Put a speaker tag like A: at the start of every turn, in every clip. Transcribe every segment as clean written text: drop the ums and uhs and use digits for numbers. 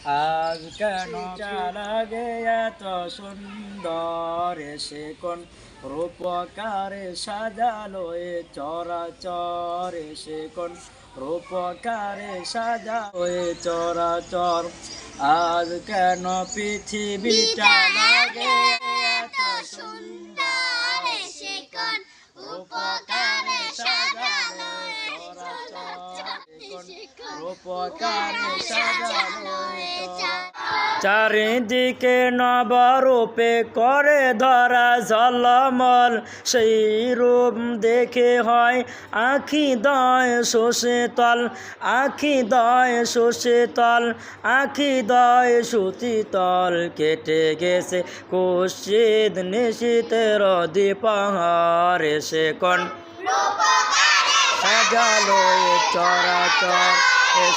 A: আজ কেন লাগে এত সুন্দর সে কোন রূপকারে সাজালো এ চরাচর সে কোন রূপকারে সাজালো এ চরাচর আজ কেন পৃথিবীটা লাগে এত সুন্দর সে কোন রূপকারে সাজালো এ চরাচর রূপকারে সাজালো চারিদিকে নবরূপে করে ধরা ঝলমল সেই রূপ দেখে হয় আখি দয় শোষিতল আখি দয় শোষিতল আখি দয় সুতিতল কেটে গেছে কুশিদ নিশীতের দীপাহারে সে কোন সাজালো এ চরাচর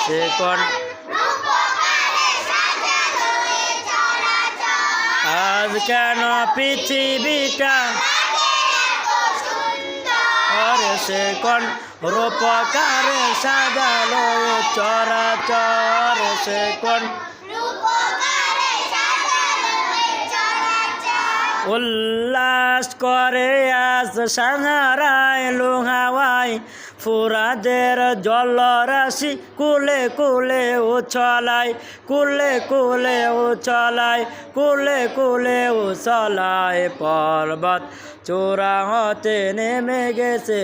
A: সে কোন আজ কেন পৃথিবীটা আরে সে কোন রূপকারে সাজালো এ চরাচর সে কোন উল্লাস করে আজ সাহারায় লোহাওয়ায় ফুরাদের জলরাশি কুলে কুলে উছলায় কুলে কুলে উছলায় কুলে কুলে উছলায় পর্বত চূড়া হতে নেমে গেছে